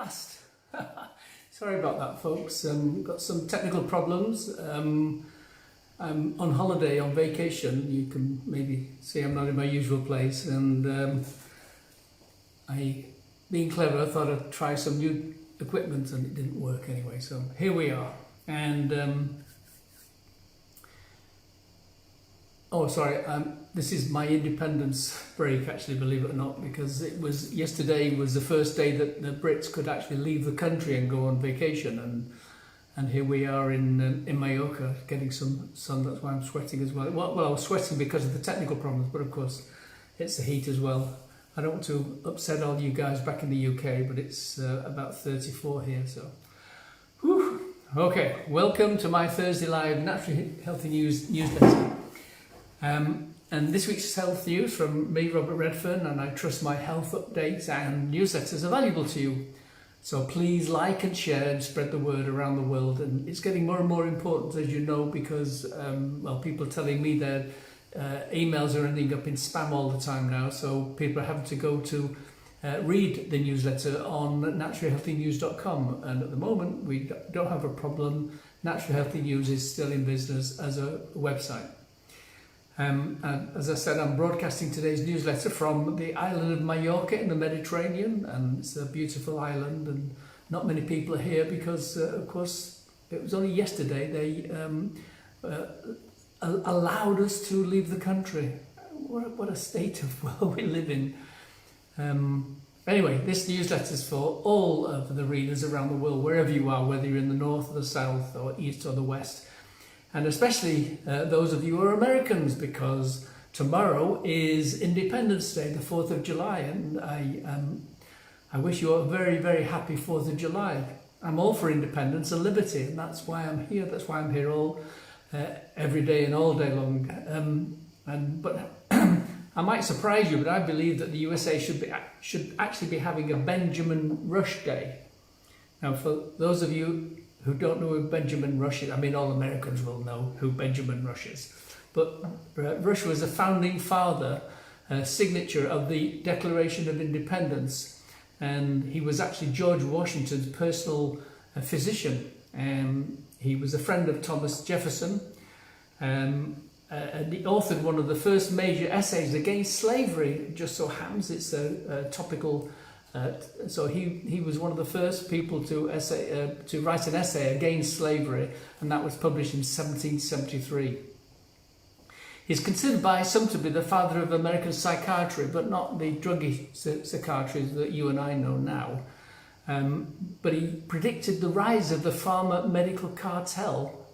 last. Sorry about that, folks. Got some technical problems. I'm on holiday, on vacation. You can maybe see I'm not in my usual place, and being clever, I thought I'd try some new equipment, and it didn't work anyway. So here we are. And this is my independence break, actually, believe it or not, because yesterday was the first day that the Brits could actually leave the country and go on vacation, and here we are in Mallorca getting some sun. That's why I'm sweating as well. Well, I was sweating because of the technical problems, but of course it's the heat as well. I don't want to upset all you guys back in the UK, but it's about 34 here, so. Whew. Okay, welcome to my Thursday Live Naturally Healthy newsletter. And this week's health news from me, Robert Redfern, and I trust my health updates and newsletters are valuable to you. So please like and share and spread the word around the world. And it's getting more and more important, as you know, because, people are telling me their emails are ending up in spam all the time now. So people are having to go to read the newsletter on naturalhealthynews.com. And at the moment, we don't have a problem. Natural Healthy News is still in business as a website. And as I said, I'm broadcasting today's newsletter from the island of Mallorca in the Mediterranean, and it's a beautiful island, and not many people are here because, of course, it was only yesterday they allowed us to leave the country. What a state of world we live in. Anyway, this newsletter is for all of the readers around the world, wherever you are, whether you're in the north or the south or east or the west. And especially those of you who are Americans, because tomorrow is Independence Day, the 4th of July, and I wish you a very, very happy 4th of July. I'm all for independence and liberty, and that's why I'm here. That's why I'm here every day and all day long. But I might surprise you, but I believe that the USA should actually be having a Benjamin Rush Day. Now, for those of you who don't know who Benjamin Rush is, I mean, all Americans will know who Benjamin Rush is. But Rush was a founding father, signature of the Declaration of Independence, and he was actually George Washington's personal physician. He was a friend of Thomas Jefferson, and he authored one of the first major essays against slavery. It just so happens it's a topical. So he was one of the first people to write an essay against slavery, and that was published in 1773. He's considered by some to be the father of American psychiatry, but not the druggy psychiatry that you and I know now. But he predicted the rise of the pharma medical cartel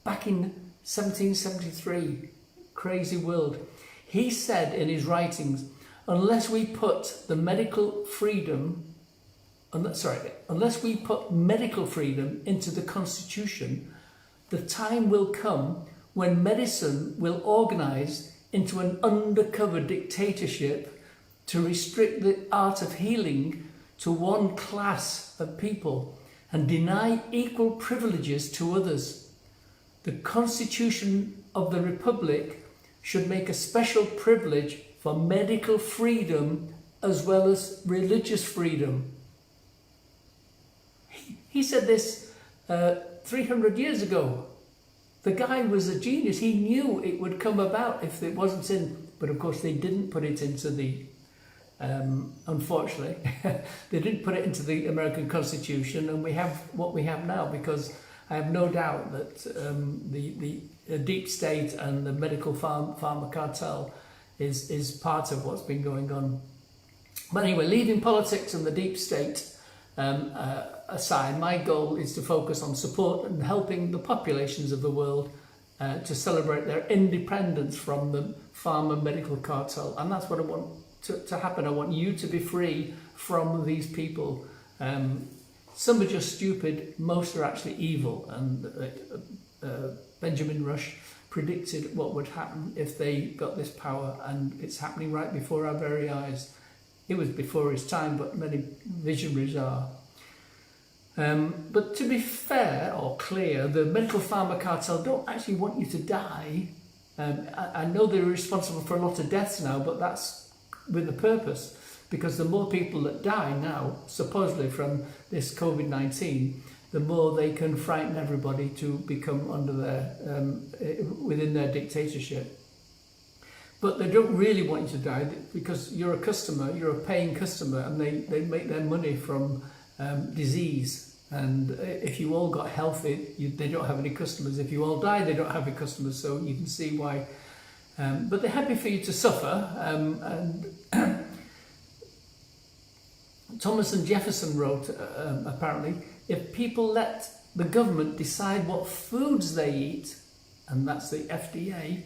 back in 1773. Crazy world. He said in his writings, unless we put medical freedom into the Constitution, the time will come when medicine will organize into an undercover dictatorship to restrict the art of healing to one class of people and deny equal privileges to others. The Constitution of the Republic should make a special privilege for medical freedom as well as religious freedom. He said this 300 years ago. The guy was a genius. He knew it would come about if it wasn't in, but of course they didn't put it into the, unfortunately, they didn't put it into the American Constitution, and we have what we have now, because I have no doubt that the deep state and the medical pharma cartel is part of what's been going on. But anyway, leaving politics and the deep state aside, my goal is to focus on support and helping the populations of the world to celebrate their independence from the pharma medical cartel. And that's what I want to happen. I want you to be free from these people. Some are just stupid, most are actually evil. And Benjamin Rush predicted what would happen if they got this power, and it's happening right before our very eyes. It was before his time, but many visionaries are. But to be fair or clear, the medical pharma cartel don't actually want you to die. I know they're responsible for a lot of deaths now, but that's with a purpose. because the more people that die now, supposedly from this COVID-19, the more they can frighten everybody to become under their within their dictatorship. But they don't really want you to die because you're a customer, you're a paying customer, and they make their money from disease. And if you all got healthy, they don't have any customers. If you all die, they don't have any customers. So you can see why. But they're happy for you to suffer. And Thomas and Jefferson wrote, apparently, if people let the government decide what foods they eat, and that's the FDA,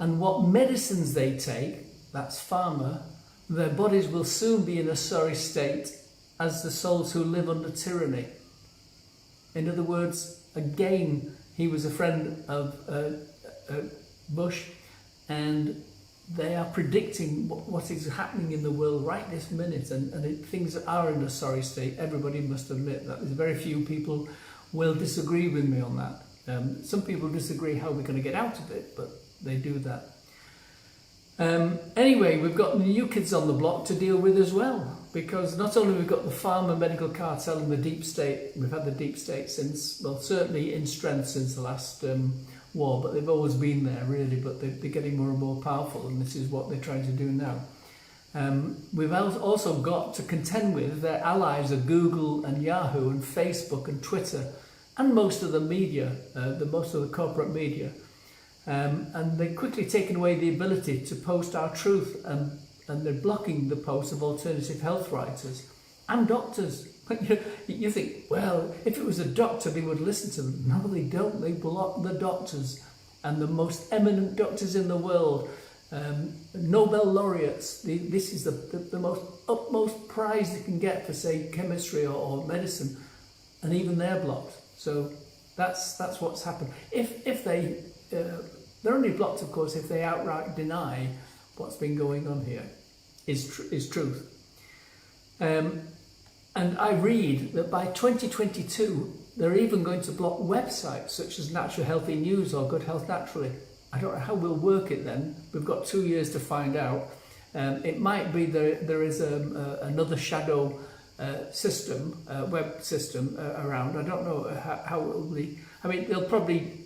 and what medicines they take, that's pharma, their bodies will soon be in a sorry state as the souls who live under tyranny. In other words, again, he was a friend of Bush, and they are predicting what is happening in the world right this minute, and things are in a sorry state. Everybody must admit that. There's very few people will disagree with me on that. Some people disagree how we're going to get out of it, but they do that. Anyway, we've got new kids on the block to deal with as well, because not only we've got the pharma medical cartel and the deep state, we've had the deep state since, well, certainly in strength since the last war, but they've always been there really, but they're getting more and more powerful, and this is what they're trying to do now. We've also got to contend with their allies of Google and Yahoo and Facebook and Twitter and most of the media, most of the corporate media. And they're quickly taking away the ability to post our truth, and they're blocking the posts of alternative health writers and doctors. You think, well, if it was a doctor, they would listen to them. No, they don't. They block the doctors, and the most eminent doctors in the world, Nobel laureates. This is the most utmost prize they can get for, say, chemistry or medicine, and even they're blocked. So that's what's happened. If they they're only blocked, of course, if they outright deny what's been going on here is truth. And I read that by 2022, they're even going to block websites such as Natural Healthy News or Good Health Naturally. I don't know how we'll work it then. We've got 2 years to find out. It might be there is another shadow system, web system around. I don't know how it will be. I mean, they'll probably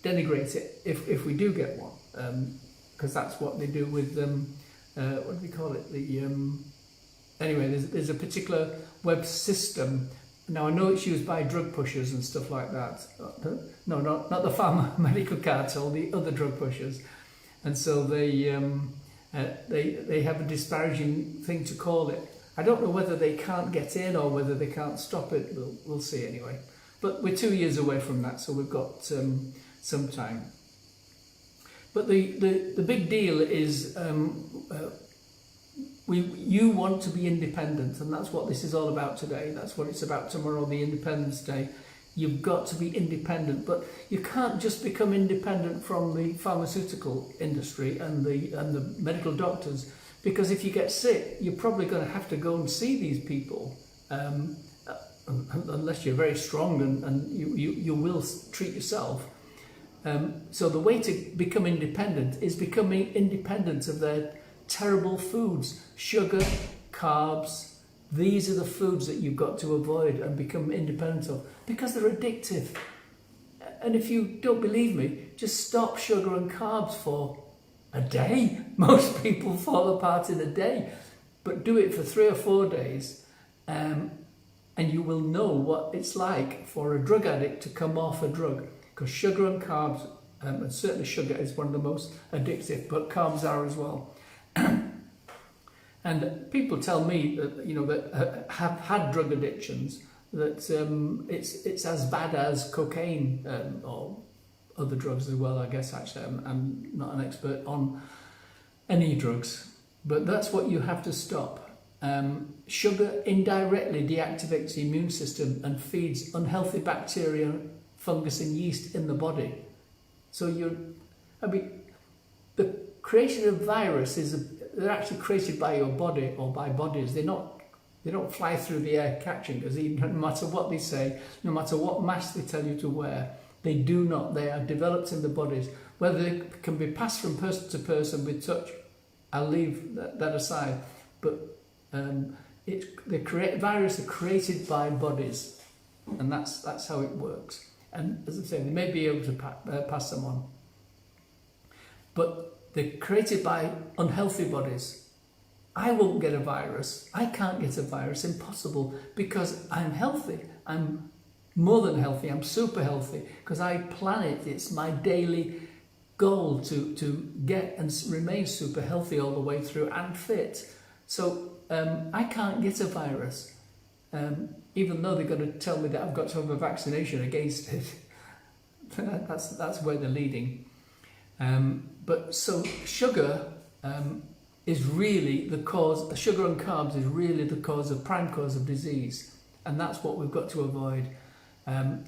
denigrate it if we do get one, because that's what they do with what do we call it? Anyway, there's a particular web system. Now I know it's used by drug pushers and stuff like that. No, not the pharma medical cartel, the other drug pushers, and so they have a disparaging thing to call it. I don't know whether they can't get in or whether they can't stop it. We'll see anyway. But we're 2 years away from that, so we've got some time. But the big deal is you want to be independent, and that's what this is all about today. That's what it's about tomorrow, the Independence Day. You've got to be independent, but you can't just become independent from the pharmaceutical industry and the medical doctors, because if you get sick, you're probably going to have to go and see these people. Unless you're very strong and you will treat yourself. So the way to become independent is becoming independent of their terrible foods, sugar, carbs. These are the foods that you've got to avoid and become independent of, because they're addictive. And if you don't believe me, just stop sugar and carbs for a day. Most people fall apart in a day, but do it for 3 or 4 days. And you will know what it's like for a drug addict to come off a drug, because sugar and carbs, and certainly sugar is one of the most addictive, but carbs are as well. And people tell me that, that have had drug addictions, that it's as bad as cocaine or other drugs as well. I guess actually I'm not an expert on any drugs, but that's what you have to stop. Sugar indirectly deactivates the immune system and feeds unhealthy bacteria, fungus and yeast in the body. So the creation of virus they're actually created by your body or by bodies. They don't fly through the air catching us, no matter what they say, no matter what mask they tell you to wear. They do not. They are developed in the bodies. Whether they can be passed from person to person with touch, I'll leave that aside. But Viruses are created by bodies, and that's how it works. And as I say, they may be able to pass them on, but they're created by unhealthy bodies. I won't get a virus. I can't get a virus. Impossible, because I'm healthy. I'm more than healthy. I'm super healthy because I plan it. It's my daily goal to get and remain super healthy all the way through and fit. So I can't get a virus, even though they're going to tell me that I've got to have a vaccination against it. that's where they're leading. But so sugar is really the cause. Sugar and carbs is really the prime cause of disease, and that's what we've got to avoid.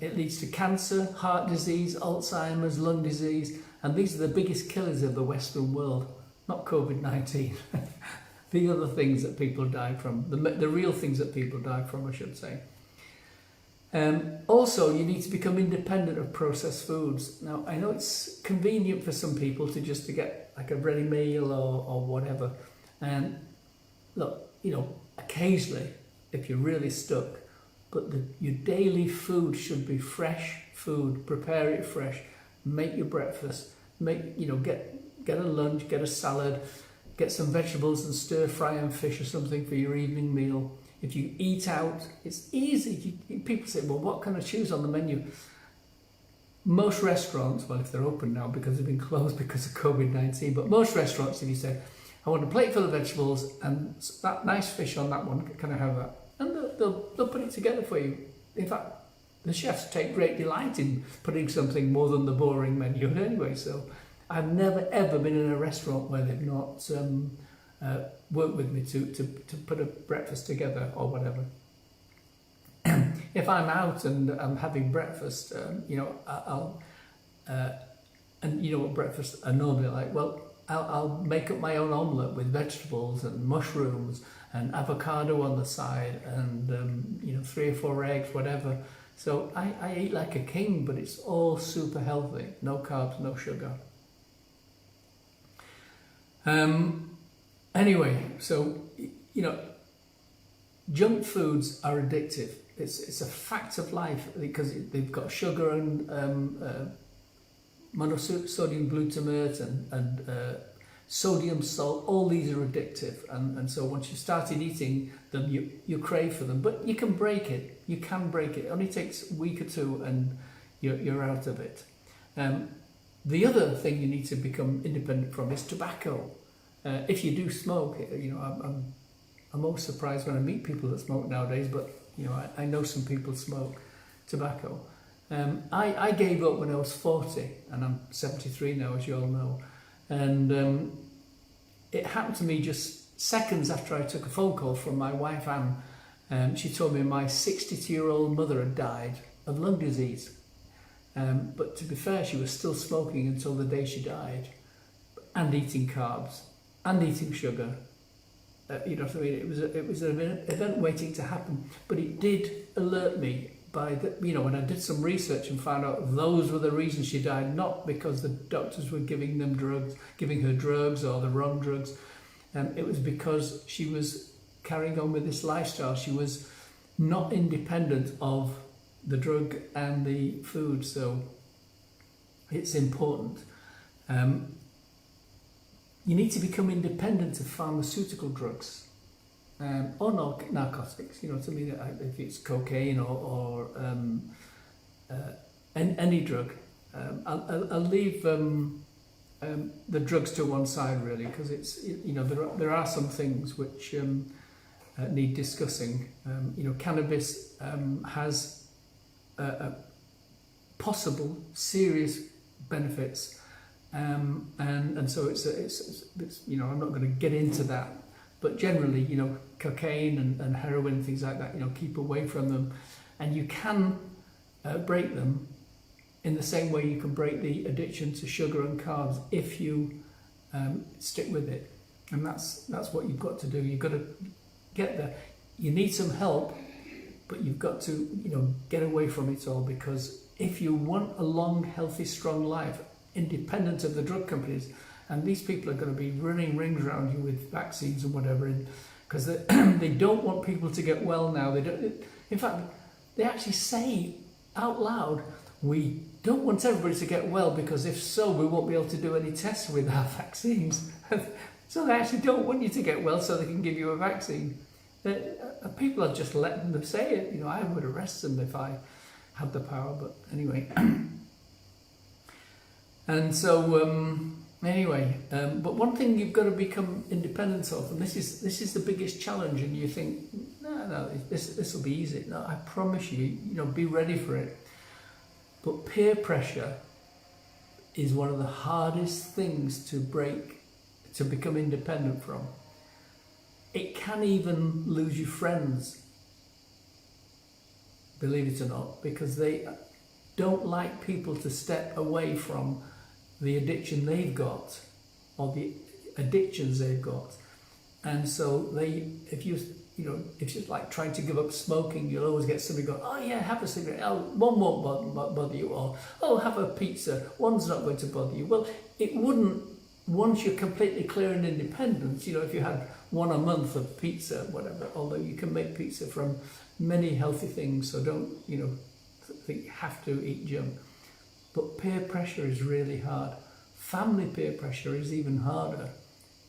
It leads to cancer, heart disease, Alzheimer's, lung disease, and these are the biggest killers of the Western world, not COVID-19. The other things that people die from, the real things that people die from, I should say. Also, you need to become independent of processed foods. Now, I know it's convenient for some people to get like a ready meal or whatever. And look, occasionally, if you're really stuck, but your daily food should be fresh food. Prepare it fresh. Make your breakfast. Get a lunch. Get a salad. Get some vegetables and stir fry and fish or something for your evening meal. If you eat out, it's easy. People say, well, what can I choose on the menu? Most restaurants, well, if they're open now because they've been closed because of COVID-19, but most restaurants, if you say, I want a plate full of vegetables and that nice fish on that one, can I have that? And they'll put it together for you. In fact, the chefs take great delight in putting something more than the boring menu anyway. So I've never ever been in a restaurant where they've not worked with me to put a breakfast together or whatever. If I'm out and I'm having breakfast, I'll and you know what breakfast are normally like. Well, I'll make up my own omelette with vegetables and mushrooms and avocado on the side and 3 or 4 eggs, whatever. So I eat like a king, but it's all super healthy. No carbs, no sugar. Anyway, so junk foods are addictive. It's a fact of life because they've got sugar and monosodium glutamate and sodium salt. All these are addictive, and so once you started eating them, you crave for them. But you can break it. You can break it. It only takes a week or two, and you're out of it. The other thing you need to become independent from is tobacco. If you do smoke, I'm always surprised when I meet people that smoke nowadays. But I know some people smoke tobacco. I gave up when I was 40, and I'm 73 now, as you all know. And it happened to me just seconds after I took a phone call from my wife, Anne. She told me my 62-year-old mother had died of lung disease. But to be fair, she was still smoking until the day she died, and eating carbs, and eating sugar. You know what I mean? It was an event waiting to happen, but it did alert me by when I did some research and found out those were the reasons she died, not because the doctors were giving her drugs or the wrong drugs. It was because she was carrying on with this lifestyle. She was not independent of the drug and the food, so it's important. You need to become independent of pharmaceutical drugs or narcotics. You know what I mean? If it's cocaine or any drug. I'll leave the drugs to one side really, because there are some things which need discussing. Cannabis has possible serious benefits. And so it's I'm not going to get into that, but generally cocaine and heroin, things like that, keep away from them, and you can break them in the same way you can break the addiction to sugar and carbs if you stick with it. And that's what you've got to do. You've got to get there. You need some help, but you've got to get away from it all, because if you want a long, healthy, strong life, independent of the drug companies, and these people are going to be running rings around you with vaccines and whatever, and because they don't want people to get well now. They don't. In fact, they actually say out loud, we don't want everybody to get well, because if so, we won't be able to do any tests with our vaccines. So they actually don't want you to get well so they can give you a vaccine. People are just letting them say it. You know, I would arrest them if I had the power, but anyway. And so, but one thing you've got to become independent of, and this is the biggest challenge, and you think, no, this will be easy. No, I promise you, be ready for it. But peer pressure is one of the hardest things to become independent from. It can even lose you friends, believe it or not, because they don't like people to step away from the addiction they've got, or the addictions they've got. And so if you're like trying to give up smoking, you'll always get somebody going, oh yeah, have a cigarette, oh, one won't bother you, or oh, have a pizza, one's not going to bother you. Well, it wouldn't, once you're completely clear and independent, if you had one a month of pizza, whatever, although you can make pizza from many healthy things, so don't, think you have to eat junk. But peer pressure is really hard. Family peer pressure is even harder.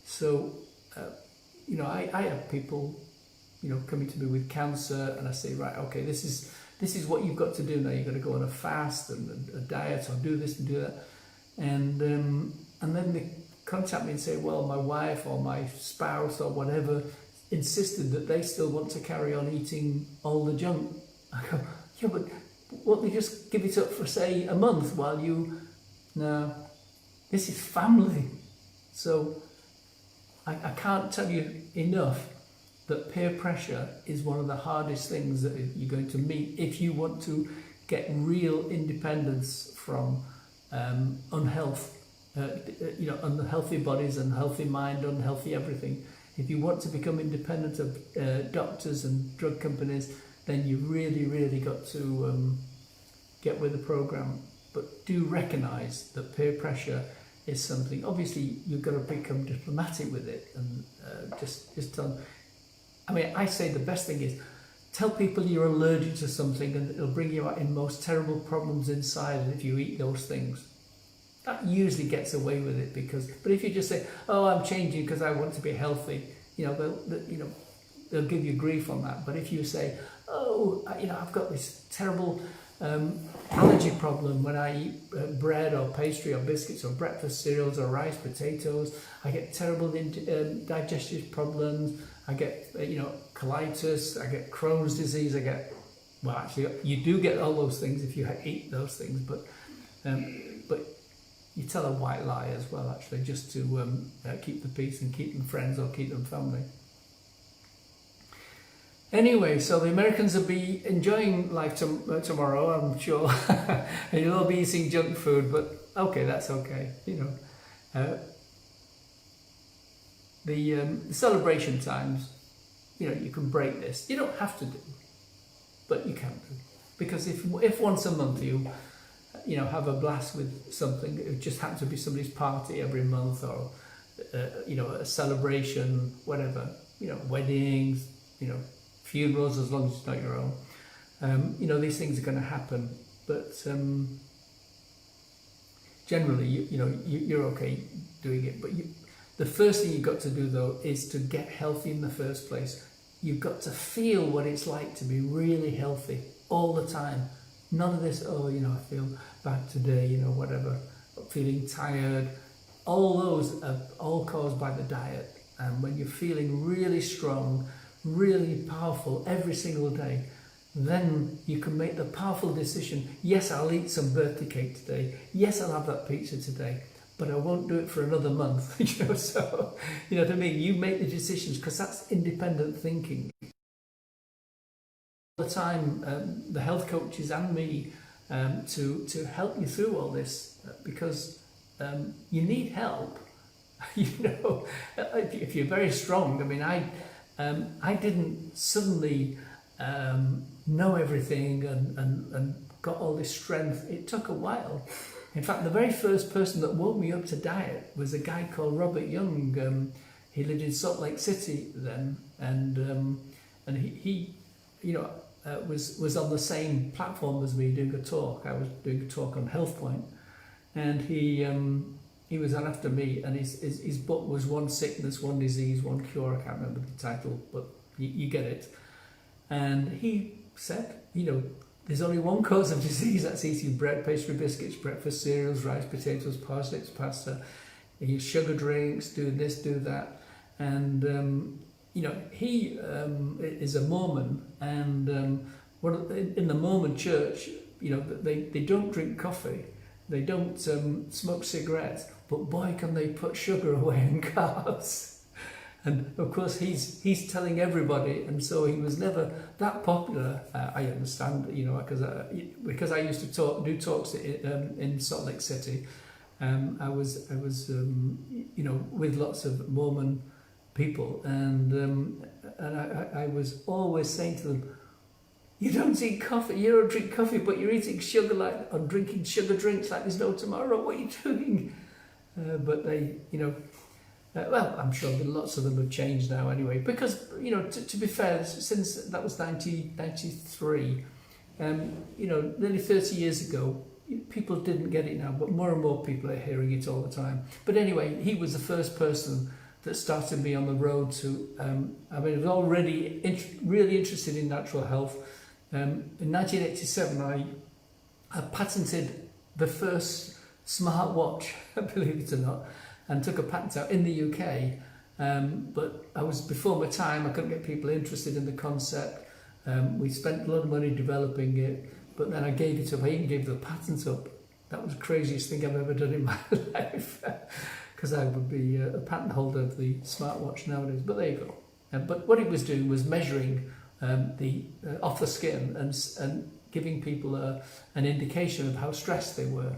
So, I have people, coming to me with cancer, and I say, right, okay, this is what you've got to do now. You've got to go on a fast and a diet, or do this and do that. And then they contact me and say, well, my wife or my spouse or whatever insisted that they still want to carry on eating all the junk. I go, yeah, but won't they just give it up for, say, a month while you... No, this is family. So I can't tell you enough that peer pressure is one of the hardest things that you're going to meet if you want to get real independence from unhealthy bodies, unhealthy mind, unhealthy everything. If you want to become independent of doctors and drug companies, then you really, really got to get with the program. But do recognise that peer pressure is something. Obviously, you've got to become diplomatic with it, and just tell them. I mean, I say the best thing is tell people you're allergic to something, and it'll bring you out in most terrible problems inside if you eat those things. That usually gets away with it, but if you just say, oh, I'm changing because I want to be healthy, they'll give you grief on that. But if you say, oh, I've got this terrible allergy problem when I eat bread or pastry or biscuits or breakfast cereals or rice, potatoes, I get terrible digestive problems, I get, colitis, I get Crohn's disease, well, actually, you do get all those things if you eat those things, but you tell a white lie as well, actually, just to keep the peace and keep them friends or keep them family. Anyway, so the Americans will be enjoying life tomorrow, I'm sure. And you'll all be eating junk food, but okay, that's okay, The celebration times, you can break this. You don't have to do, but you can do. Because if once a month you have a blast with something, it just happens to be somebody's party every month, or, a celebration, whatever, weddings, funerals, as long as it's not your own. These things are going to happen, but generally, you're okay doing it. But the first thing you've got to do, though, is to get healthy in the first place. You've got to feel what it's like to be really healthy all the time. None of this, I feel bad today, whatever, feeling tired. All those are all caused by the diet. And when you're feeling really strong, really powerful every single day, then you can make the powerful decision, yes, I'll eat some birthday cake today, yes, I'll have that pizza today, but I won't do it for another month. So, what I mean? You make the decisions, because that's independent thinking. All the time, the health coaches and me, to help you through all this, because you need help. If you're very strong, I mean, I didn't suddenly know everything and got all this strength. It took a while. In fact, the very first person that woke me up to diet was a guy called Robert Young. He lived in Salt Lake City then, and he you know, was on the same platform as me doing a talk. I was doing a talk on Health Point, and he was on after me, and his book was One Sickness, One Disease, One Cure. I can't remember the title, but you get it. And he said, you know, there's only one cause of disease, that's eating bread, pastry, biscuits, breakfast cereals, rice, potatoes, parsnips, pasta, sugar drinks, do this, do that. And, you know, he is a Mormon, and in the Mormon church, you know, they don't drink coffee, they don't smoke cigarettes, but boy, can they put sugar away in carbs. And of course, he's telling everybody, and so he was never that popular. I understand, you know, because I used to do talks in Salt Lake City. I was you know, with lots of Mormon people, and I was always saying to them, you don't eat coffee, you don't drink coffee, but you're eating sugar or drinking sugar drinks like there's no tomorrow. What are you doing? But they, you know. Well, I'm sure that lots of them have changed now anyway, because, you know, to be fair, since that was 1993, you know, nearly 30 years ago, people didn't get it now, but more and more people are hearing it all the time. But anyway, he was the first person that started me on the road to, I mean, I was already really interested in natural health. In 1987, I patented the first smartwatch, believe it or not, and took a patent out in the UK, but I was before my time. I couldn't get people interested in the concept. We spent a lot of money developing it, but then I gave it up. I even gave the patent up. That was the craziest thing I've ever done in my life, because I would be a patent holder of the smartwatch nowadays. But there you go. But what it was doing was measuring the off the skin and giving people an indication of how stressed they were,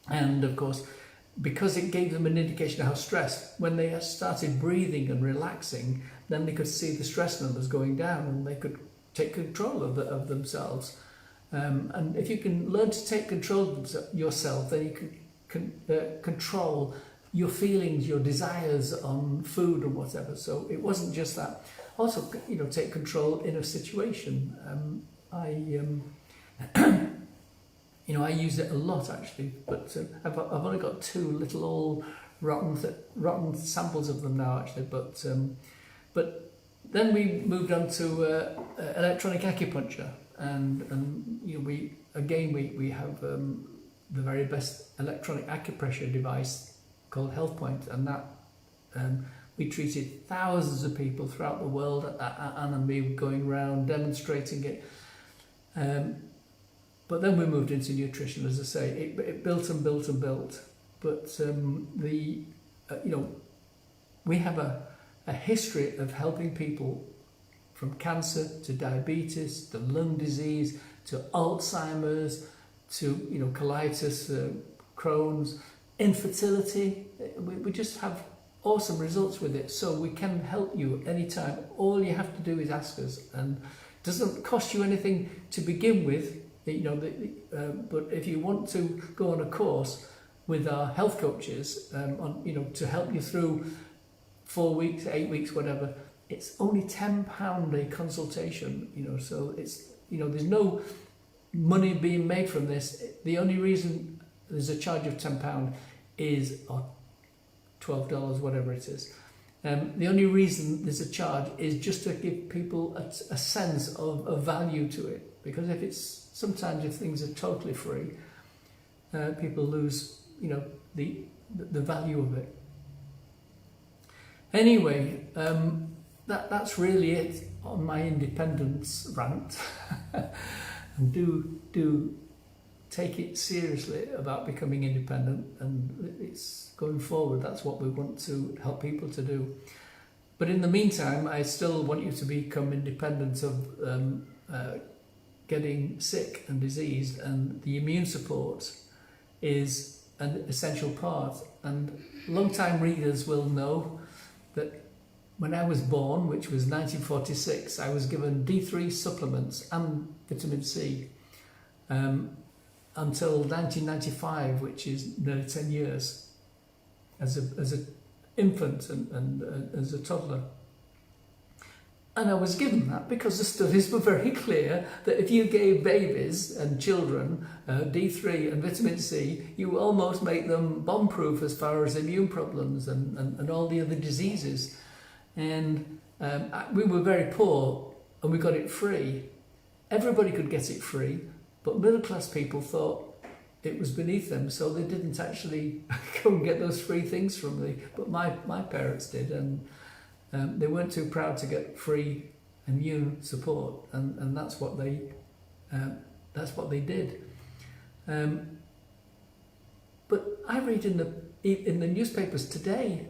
and of course, because it gave them an indication of how stressed, when they started breathing and relaxing, then they could see the stress numbers going down, and they could take control of themselves. And if you can learn to take control of yourself, then you can control your feelings, your desires on food and whatever. So it wasn't just that. Also, you know, take control in a situation. You know, I use it a lot actually, but I've only got 2 little old rotten samples of them now actually. But then we moved on to electronic acupuncture, and you know, we have the very best electronic acupressure device called Health Point, and that we treated thousands of people throughout the world. Anne and me were going around demonstrating it. But then we moved into nutrition, as I say. It built and built and built. But you know, we have a history of helping people from cancer to diabetes to lung disease to Alzheimer's to, you know, colitis, Crohn's, infertility. We just have awesome results with it. So we can help you anytime. All you have to do is ask us, and it doesn't cost you anything to begin with. You know, but if you want to go on a course with our health coaches, you know, to help you through 4 weeks, 8 weeks, whatever, it's only £10 a consultation. You know, so it's, you know, there's no money being made from this. The only reason there's a charge of £10 is, or $12, whatever it is. The only reason there's a charge is just to give people a sense of value to it, because sometimes if things are totally free, people lose, you know, the value of it. Anyway, that's really it on my independence rant. And do take it seriously about becoming independent, and it's going forward. That's what we want to help people to do. But in the meantime, I still want you to become independent of getting sick and diseased, and the immune support is an essential part. And long-time readers will know that when I was born, which was 1946, I was given D3 supplements and vitamin C until 1995, which is nearly 10 years, as an infant and as a toddler. And I was given that because the studies were very clear that if you gave babies and children D3 and vitamin C, you almost make them bomb-proof as far as immune problems and all the other diseases. And we were very poor and we got it free. Everybody could get it free, but middle-class people thought it was beneath them, so they didn't actually go and get those free things from me. But my parents did, and they weren't too proud to get free immune support, and that's what they did. But I read in the newspapers today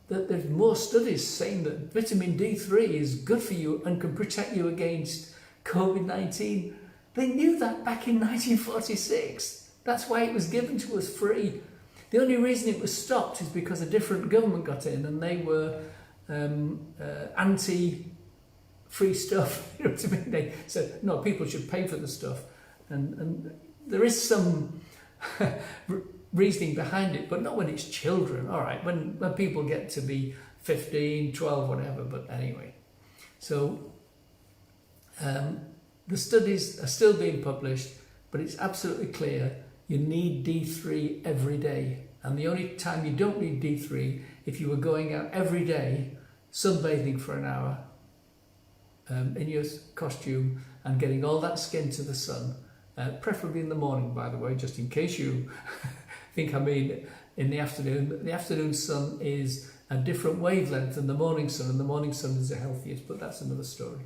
that there's more studies saying that vitamin D3 is good for you and can protect you against COVID-19. They knew that back in 1946. That's why it was given to us free. The only reason it was stopped is because a different government got in and they were anti-free stuff. You know what I mean? They said, no, people should pay for the stuff. And there is some reasoning behind it, but not when it's children. All right, when people get to be 15, 12, whatever, but anyway. So the studies are still being published, but it's absolutely clear you need D3 every day. And the only time you don't need D3, if you were going out every day, sunbathing for an hour in your costume and getting all that skin to the sun, preferably in the morning, by the way, just in case you think I mean in the afternoon. The afternoon sun is a different wavelength than the morning sun, and the morning sun is the healthiest, but that's another story.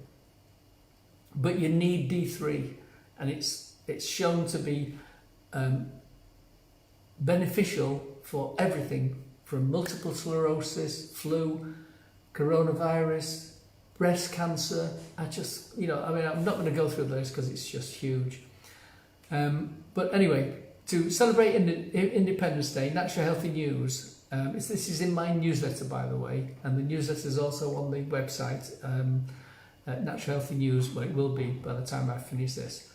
But you need D3, and it's shown to be beneficial for everything from multiple sclerosis, flu, coronavirus, breast cancer. I'm not going to go through those because it's just huge. But anyway, to celebrate Independence Day, Natural Healthy News, this is in my newsletter, by the way, and the newsletter is also on the website, Natural Healthy News, well, it will be by the time I finish this.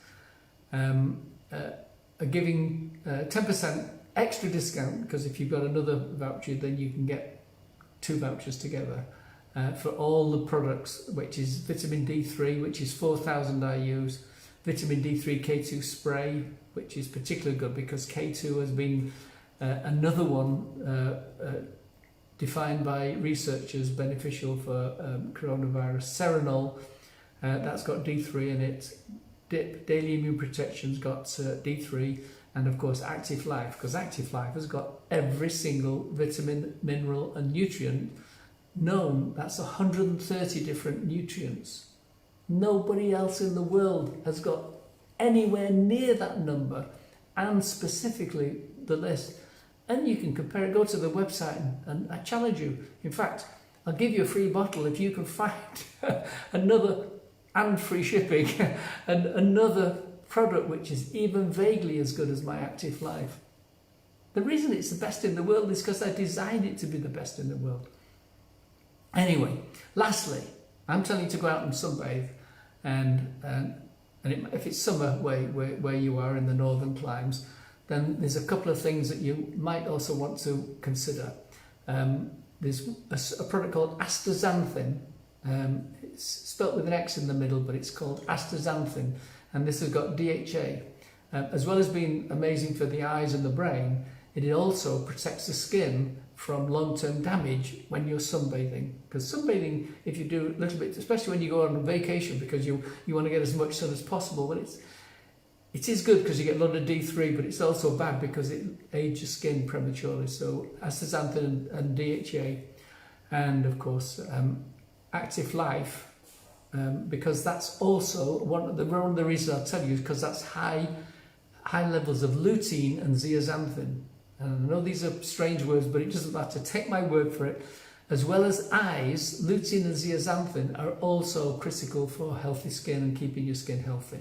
Are giving 10% extra discount, because if you've got another voucher, then you can get 2 vouchers together for all the products, which is vitamin D3, which is 4,000 IUs, vitamin D3 K2 spray, which is particularly good because K2 has been another one defined by researchers beneficial for coronavirus. Serenol, that's got D3 in it. DIP, Daily Immune Protection's got D3, and of course Active Life, because Active Life has got every single vitamin, mineral and nutrient known. That's 130 different nutrients. Nobody else in the world has got anywhere near that number, and specifically the list. And you can compare it, go to the website, and I challenge you. In fact, I'll give you a free bottle if you can find another, and free shipping, and another product which is even vaguely as good as my Active Life. The reason it's the best in the world is because I designed it to be the best in the world. Anyway, lastly, I'm telling you to go out and sunbathe, and if it's summer where you are in the northern climes, then there's a couple of things that you might also want to consider. There's a product called Astaxanthin. It's spelt with an X in the middle, but it's called Astaxanthin, and this has got DHA. As well as being amazing for the eyes and the brain, it also protects the skin from long-term damage when you're sunbathing. Because sunbathing, if you do a little bit, especially when you go on vacation, because you want to get as much sun as possible, but it is good because you get a lot of D3, but it's also bad because it ages your skin prematurely. So Astaxanthin and DHA, and of course Active Life, because that's also one of the reasons I'll tell you is because that's high levels of lutein and zeaxanthin. And I know these are strange words, but it doesn't matter. Take my word for it. As well as eyes, lutein and zeaxanthin are also critical for healthy skin and keeping your skin healthy.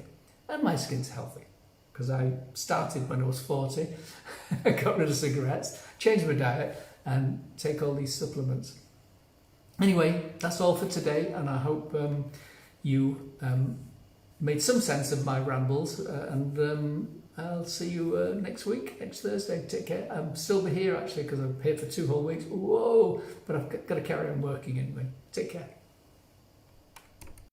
And my skin's healthy because I started when I was 40. I got rid of cigarettes, changed my diet, and take all these supplements. Anyway, that's all for today, and I hope you made some sense of my rambles, and I'll see you next week, next Thursday. Take care. I'll still be here actually because I'm here for 2 whole weeks. Whoa! But I've got to carry on working anyway. Take care.